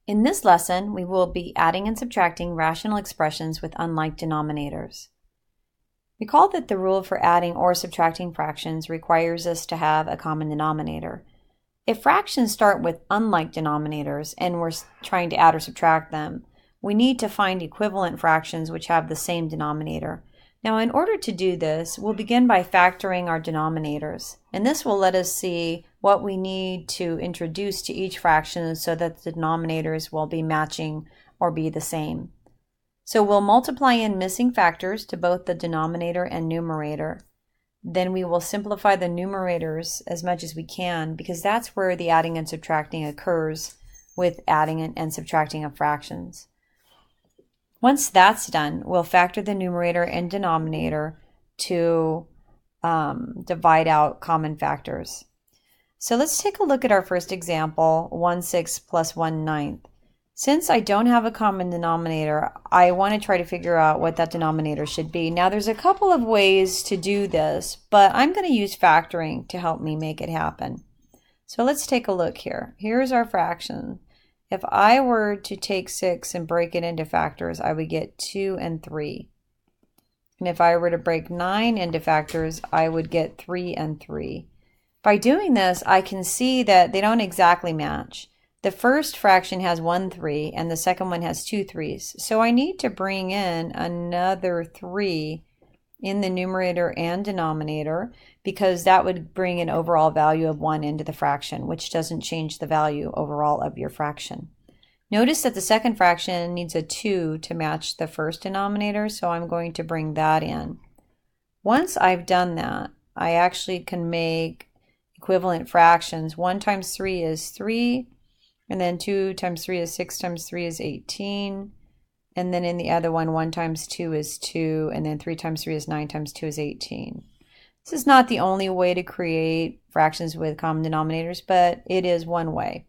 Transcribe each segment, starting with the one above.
In this lesson, we will be adding and subtracting rational expressions with unlike denominators. Recall that the rule for adding or subtracting fractions requires us to have a common denominator. If fractions start with unlike denominators and we're trying to add or subtract them, we need to find equivalent fractions which have the same denominator. Now, in order to do this, we'll begin by factoring our denominators, and this will let us see what we need to introduce to each fraction so that the denominators will be matching or be the same. So we'll multiply in missing factors to both the denominator and numerator. Then we will simplify the numerators as much as we can because that's where the adding and subtracting occurs with adding and subtracting of fractions. Once that's done, we'll factor the numerator and denominator to divide out common factors. So let's take a look at our first example, 1/6 plus 1/9. Since I don't have a common denominator, I want to try to figure out what that denominator should be. Now there's a couple of ways to do this, but I'm going to use factoring to help me make it happen. So let's take a look here. Here's our fraction. If I were to take 6 and break it into factors, I would get 2 and 3. And if I were to break 9 into factors, I would get 3 and 3. By doing this, I can see that they don't exactly match. The first fraction has 1 3 and the second one has 2 3s. So I need to bring in another 3 in the numerator and denominator because that would bring an overall value of 1 into the fraction, which doesn't change the value overall of your fraction. Notice that the second fraction needs a 2 to match the first denominator, so I'm going to bring that in. Once I've done that, I actually can make equivalent fractions. 1 times 3 is 3, and then 2 times 3 is 6 times 3 is 18. And then in the other one, 1 times 2 is 2, and then 3 times 3 is 9 times 2 is 18. This is not the only way to create fractions with common denominators, but it is one way.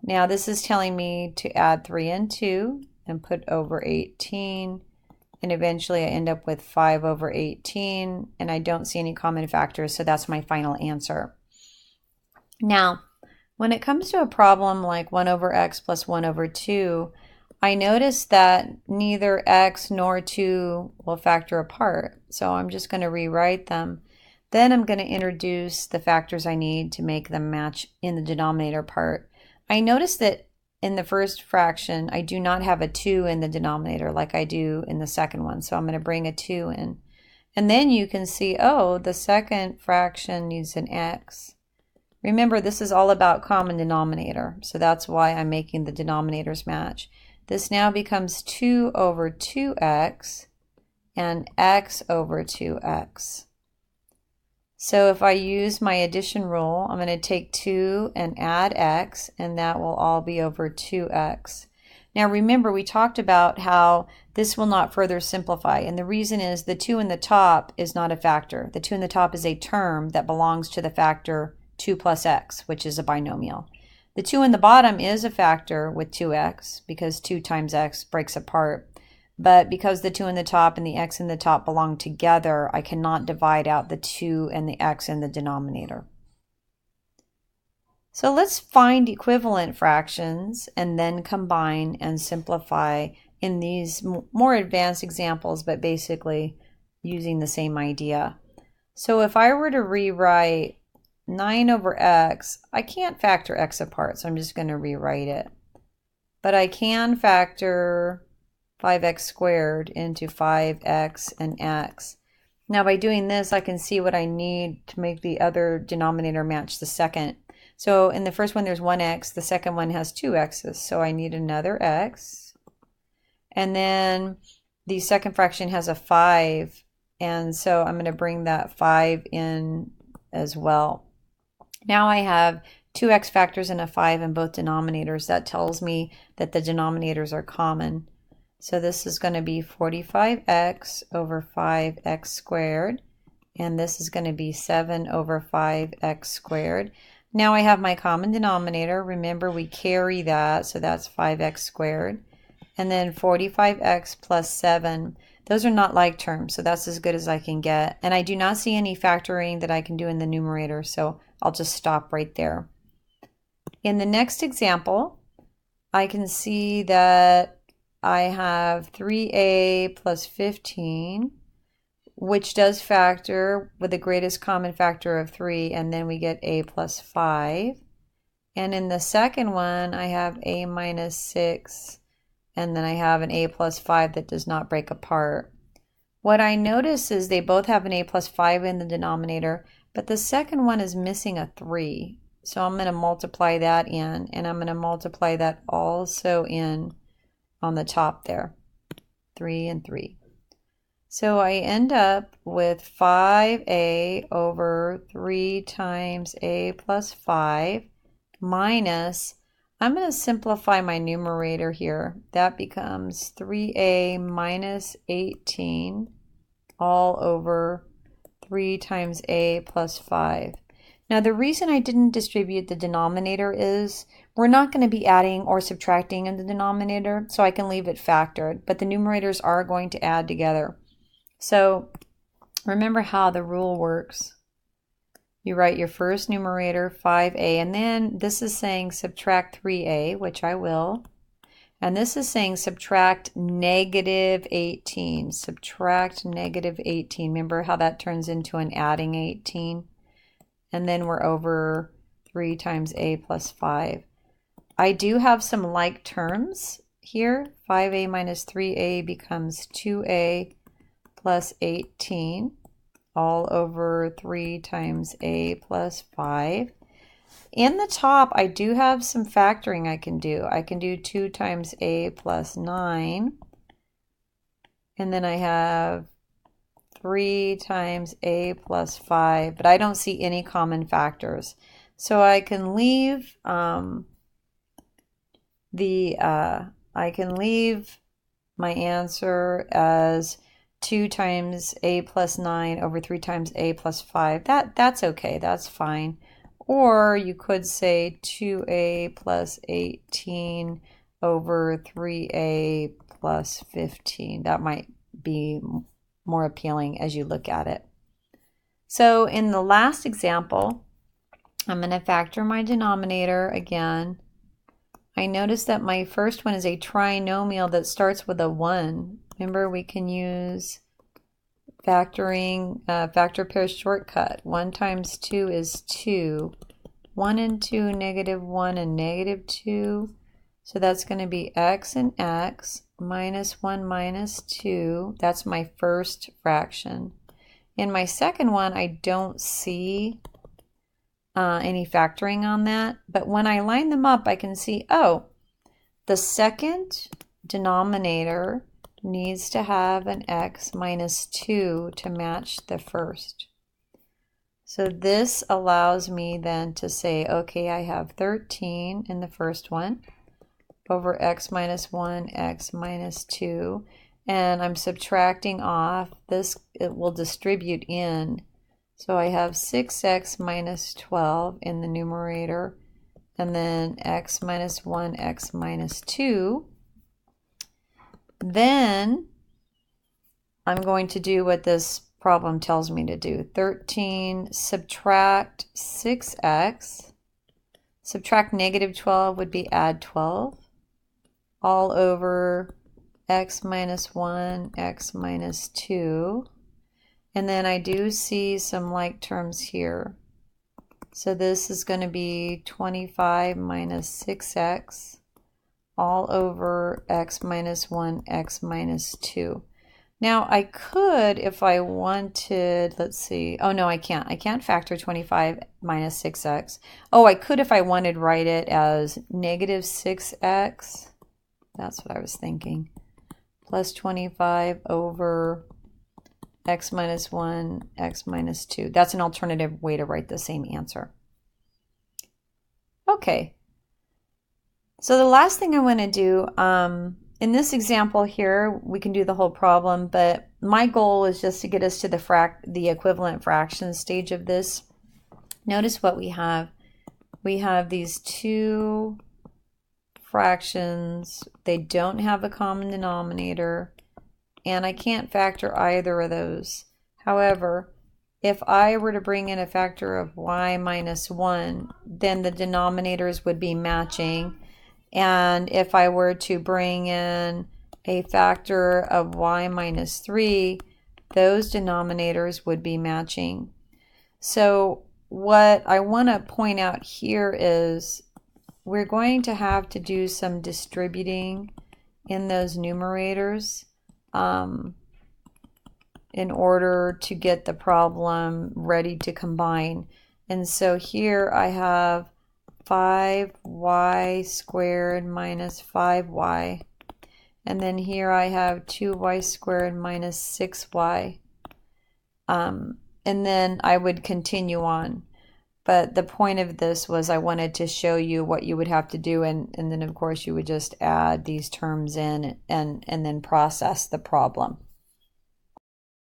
Now this is telling me to add 3 and 2 and put over 18, and eventually I end up with 5 over 18, and I don't see any common factors, so that's my final answer. Now, when it comes to a problem like 1 over x plus 1 over 2, I notice that neither x nor 2 will factor apart, so I'm just going to rewrite them. Then I'm going to introduce the factors I need to make them match in the denominator part. I notice that in the first fraction, I do not have a 2 in the denominator like I do in the second one, so I'm going to bring a 2 in. And then you can see, oh, the second fraction needs an x. Remember, this is all about common denominator, so that's why I'm making the denominators match. This now becomes 2 over 2x and x over 2x. So if I use my addition rule, I'm going to take 2 and add x, and that will all be over 2x. Now remember, we talked about how this will not further simplify, and the reason is the 2 in the top is not a factor. The 2 in the top is a term that belongs to the factor 2 plus x, which is a binomial. The 2 in the bottom is a factor with 2x because 2 times x breaks apart. But because the 2 in the top and the x in the top belong together, I cannot divide out the 2 and the x in the denominator. So let's find equivalent fractions and then combine and simplify in these more advanced examples, but basically using the same idea. So if I were to rewrite 9 over x, I can't factor x apart, so I'm just going to rewrite it. But I can factor 5x squared into 5x and x. Now by doing this, I can see what I need to make the other denominator match the second. So in the first one, there's 1x. The second one has 2 x's, so I need another x. And then the second fraction has a 5, and so I'm going to bring that 5 in as well. Now I have 2x factors and a 5 in both denominators. That tells me that the denominators are common. So this is going to be 45x over 5x squared, and this is going to be 7 over 5x squared. Now I have my common denominator. Remember, we carry that, so that's 5x squared. And then 45x plus 7. Those are not like terms, so that's as good as I can get. And I do not see any factoring that I can do in the numerator, so I'll just stop right there. In the next example, I can see that I have 3a plus 15, which does factor with the greatest common factor of 3, and then we get a plus 5. And in the second one, I have a minus 6, and then I have an a plus 5 that does not break apart. What I notice is they both have an a plus 5 in the denominator, but the second one is missing a 3. So I'm going to multiply that in, and I'm going to multiply that also in on the top there, 3 and 3. So I end up with 5a over 3 times a plus 5 minus, I'm going to simplify my numerator here. That becomes 3a minus 18 all over 3 times a plus 5. Now the reason I didn't distribute the denominator is we're not going to be adding or subtracting in the denominator, so I can leave it factored, but the numerators are going to add together. So remember how the rule works. You write your first numerator, 5a, and then this is saying subtract 3a, which I will. And this is saying subtract negative 18. Subtract negative 18. Remember how that turns into an adding 18? And then we're over 3 times a plus 5. I do have some like terms here. 5a minus 3a becomes 2a plus 18 all over 3 times a plus 5. In the top, I do have some factoring I can do. I can do 2 times a plus 9. And then I have 3 times a plus 5, but I don't see any common factors. So I can leave my answer as 2 times a plus 9 over 3 times a plus 5. That's okay, that's fine. Or you could say 2a plus 18 over 3a plus 15. That might be more appealing as you look at it. So in the last example, I'm going to factor my denominator again. I notice that my first one is a trinomial that starts with a 1. Remember, we can use factoring, factor pair shortcut. 1 times 2 is 2. 1 and 2, negative 1 and negative 2. So that's going to be x and x minus 1 minus 2. That's my first fraction. In my second one, I don't see any factoring on that. But when I line them up, I can see, oh, the second denominator needs to have an x minus 2 to match the first. So this allows me then to say, okay, I have 13 in the first one over x minus 1, x minus 2, and I'm subtracting off this, it will distribute in. So I have 6x minus 12 in the numerator, and then x minus 1, x minus 2. Then I'm going to do what this problem tells me to do. 13, subtract 6x. Subtract negative 12 would be add 12. All over x minus 1, x minus 2. And then I do see some like terms here. So this is going to be 25 minus 6x all over x minus 1, x minus 2. Now I could, if I wanted, let's see, oh no, I can't. I can't factor 25 minus 6x. Oh, I could if I wanted write it as negative 6x. That's what I was thinking. Plus 25 over x minus 1, x minus 2. That's an alternative way to write the same answer. Okay. So the last thing I want to do, in this example here, we can do the whole problem, but my goal is just to get us to the equivalent fraction stage of this. Notice what we have. We have these two fractions. They don't have a common denominator, and I can't factor either of those. However, if I were to bring in a factor of y minus 1, then the denominators would be matching. And if I were to bring in a factor of y minus 3, those denominators would be matching. So what I want to point out here is we're going to have to do some distributing in those numerators in order to get the problem ready to combine. And so here I have 5y squared minus 5y. And then here I have 2y squared minus 6y. And then I would continue on. But the point of this was I wanted to show you what you would have to do, and then of course you would just add these terms in and then process the problem.